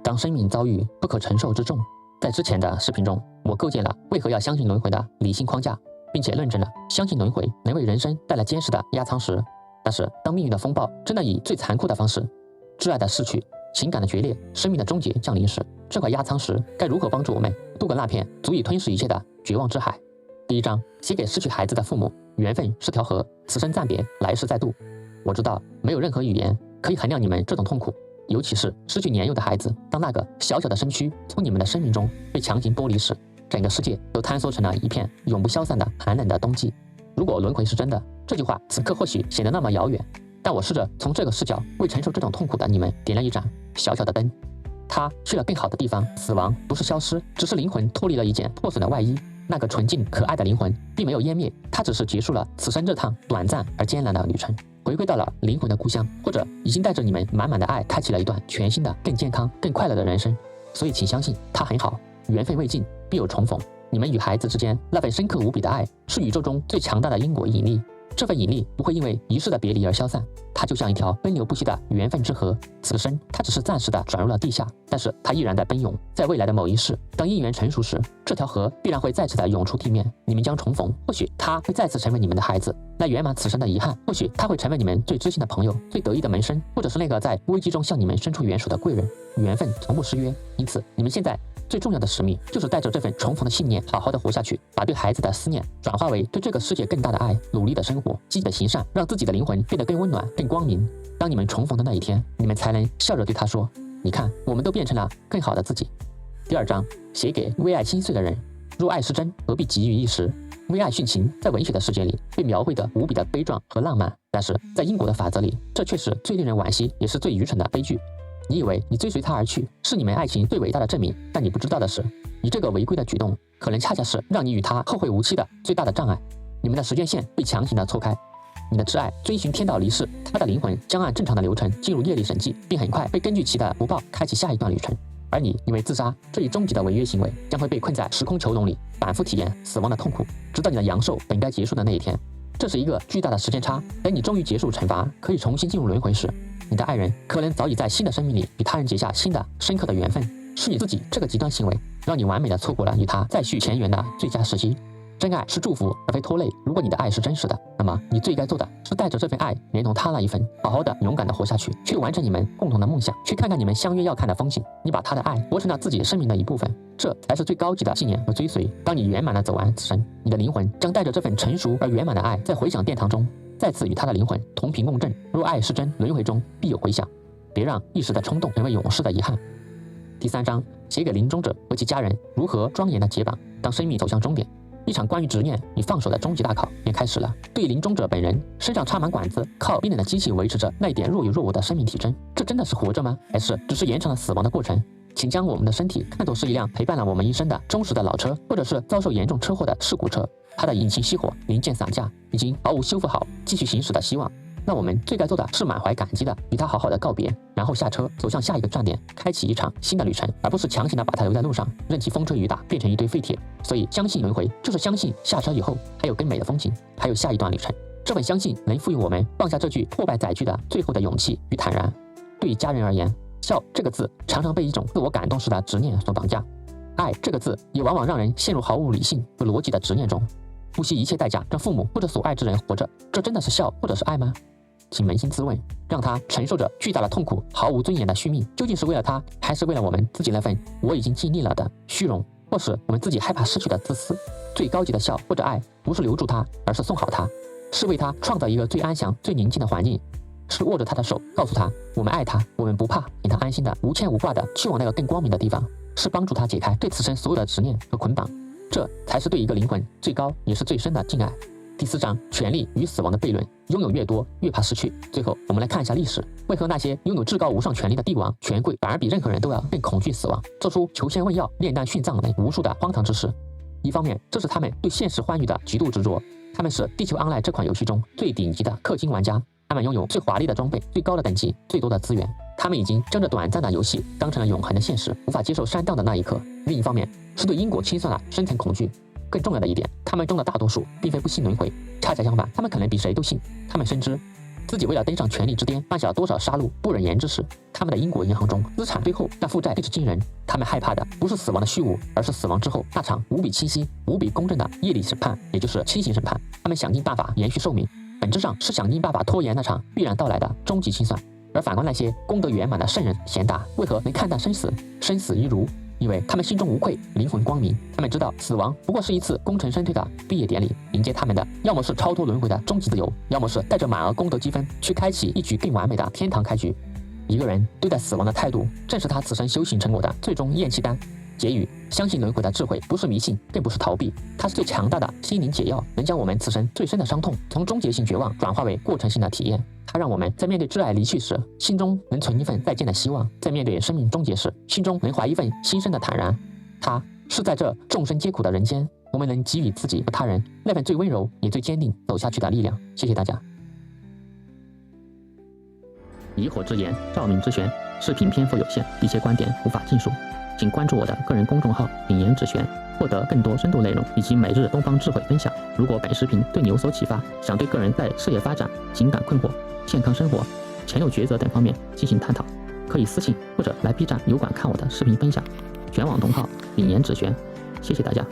当生命遭遇不可承受之重，在之前的视频中，我构建了为何要相信轮回的理性框架，并且论证了相信轮回能为人生带来坚实的压舱石。但是，当命运的风暴真的以最残酷的方式，挚爱的逝去、情感的决裂、生命的终结降临时，这块压舱石该如何帮助我们渡过那片足以吞噬一切的绝望之海？第一章写给失去孩子的父母：缘分是条河，此生暂别，来世再渡。我知道没有任何语言可以衡量你们这种痛苦，尤其是失去年幼的孩子。当那个小小的身躯从你们的生命中被强行剥离时，整个世界都坍缩成了一片永不消散的寒冷的冬季。如果轮回是真的，这句话此刻或许显得那么遥远，但我试着从这个视角为承受这种痛苦的你们点亮一盏小小的灯。他去了更好的地方，死亡不是消失，只是灵魂脱离了一件破损的外衣。那个纯净可爱的灵魂并没有湮灭，它只是结束了此生这趟短暂而艰难的旅程，回归到了灵魂的故乡，或者已经带着你们满满的爱，开启了一段全新的、更健康、更快乐的人生。所以请相信，它很好，缘分未尽，必有重逢。你们与孩子之间那份深刻无比的爱，是宇宙中最强大的因果引力。这份引力不会因为一世的别离而消散，它就像一条奔流不息的缘分之河。此生它只是暂时的转入了地下，但是它依然在奔涌。在未来的某一世，当因缘成熟时，这条河必然会再次的涌出地面，你们将重逢。或许他会再次成为你们的孩子，来圆满此生的遗憾；或许他会成为你们最知心的朋友、最得意的门生，或者是那个在危机中向你们伸出援手的贵人。缘分从不失约，因此你们现在最重要的使命就是带着这份重逢的信念，好好的活下去，把对孩子的思念转化为对这个世界更大的爱，努力的生活，积极的行善，让自己的灵魂变得更温暖、更光明。当你们重逢的那一天，你们才能笑着对他说：“你看，我们都变成了更好的自己。”第二章写给为爱心碎的人：若爱是真，何必急于一时？为爱殉情，在文学的世界里被描绘得无比的悲壮和浪漫，但是在因果的法则里，这却是最令人惋惜，也是最愚蠢的悲剧。你以为你追随他而去，是你们爱情最伟大的证明，但你不知道的是，你这个违规的举动，可能恰恰是让你与他后会无期的最大的障碍。你们的时间线被强行的错开，你的挚爱追寻天道离世，他的灵魂将按正常的流程进入业力审计，并很快被根据其的福报开启下一段旅程。而你因为自杀这一终极的违约行为，将会被困在时空囚笼里，反复体验死亡的痛苦，直到你的阳寿本该结束的那一天。这是一个巨大的时间差，等你终于结束惩罚，可以重新进入轮回时，你的爱人可能早已在新的生命里与他人结下新的深刻的缘分。是你自己这个极端行为，让你完美的错过了与他再续前缘的最佳时机。真爱是祝福而非拖累，如果你的爱是真实的，那么你最该做的是带着这份爱连同他那一份，好好的勇敢的活下去，去完成你们共同的梦想，去看看你们相约要看的风景。你把他的爱活成了自己生命的一部分，这才是最高级的信念和追随。当你圆满的走完此生，你的灵魂将带着这份成熟而圆满的爱，在回响殿堂中再次与他的灵魂同频共振。若爱是真，轮回中必有回响，别让一时的冲动成为永世的遗憾。第三章写给临终者和其家人：如何庄严的解绑。当生命走向终点，一场关于执念与放手的终极大考便开始了。对临终者本人，身上插满管子，靠冰冷的机器维持着那一点若有若无的生命体征，这真的是活着吗？还是只是延长了死亡的过程？请将我们的身体看作是一辆陪伴了我们一生的忠实的老车，或者是遭受严重车祸的事故车，它的引擎熄火，零件散架，已经毫无修复好继续行驶的希望。那我们最该做的是满怀感激的与他好好的告别，然后下车走向下一个站点，开启一场新的旅程，而不是强行的把他留在路上，任其风吹雨打，变成一堆废铁。所以相信轮回，就是相信下车以后还有更美的风景，还有下一段旅程。这份相信能赋予我们放下这具破败载具的最后的勇气与坦然。对于家人而言，笑这个字常常被一种自我感动式的执念所绑架，爱这个字也往往让人陷入毫无理性和逻辑的执念中，不惜一切代价让父母或者所爱之人活着，这真的是笑或者是爱吗？请扪心自问，让他承受着巨大的痛苦、毫无尊严的续命，究竟是为了他，还是为了我们自己那份我已经尽力了的虚荣，或是我们自己害怕失去的自私？最高级的笑或者爱，不是留住他，而是送好他，是为他创造一个最安详、最宁静的环境，是握着他的手，告诉他我们爱他，我们不怕，令他安心的无牵无挂的去往那个更光明的地方，是帮助他解开对此生所有的执念和捆绑。这才是对一个灵魂最高也是最深的敬爱。第四章，权力与死亡的悖论。拥有越多，越怕失去。最后，我们来看一下历史，为何那些拥有至高无上权力的帝王、权贵，反而比任何人都要更恐惧死亡，做出求仙问药、炼丹殉葬等无数的荒唐之事？一方面，这是他们对现实欢愉的极度执着，他们是地球 Online 这款游戏中最顶级的氪金玩家，他们拥有最华丽的装备、最高的等级、最多的资源，他们已经将这短暂的游戏当成了永恒的现实，无法接受删档的那一刻。另一方面，是对因果清算的深层恐惧。更重要的一点，他们中的大多数并非不信轮回，恰恰相反，他们可能比谁都信。他们深知自己为了登上权力之巅，犯下了多少杀戮不忍言之事。他们的英国银行中资产最后那负债更是惊人。他们害怕的不是死亡的虚无，而是死亡之后那场无比清晰、无比公正的业力审判，也就是轻刑审判。他们想尽办法延续寿命，本质上是想尽办法拖延那场必然到来的终极清算。而反观那些功德圆满的圣人贤达，为何能看淡生死，生死一如？因为他们心中无愧，灵魂光明。他们知道死亡不过是一次功成身退的毕业典礼，迎接他们的要么是超脱轮回的终极自由，要么是带着满额功德积分去开启一局更完美的天堂开局。一个人对待死亡的态度，正是他此生修行成果的最终验期单。结语：相信轮回的智慧不是迷信，更不是逃避，它是最强大的心灵解药，能将我们此生最深的伤痛从终结性绝望转化为过程性的体验。它让我们在面对挚爱离去时，心中能存一份再见的希望；在面对生命终结时，心中能怀一份新生的坦然。它是在这众生皆苦的人间，我们能给予自己和他人那份最温柔也最坚定走下去的力量。谢谢大家。疑惑之言，照明之玄。视频篇幅有限，一些观点无法尽述，请关注我的个人公众号“品言之玄”，获得更多深度内容以及每日东方智慧分享。如果本视频对你有所启发，想对个人在事业发展、情感困惑、健康生活、前路抉择等方面进行探讨，可以私信或者来 B 站油管看我的视频分享。全网同号“品言之玄”，谢谢大家。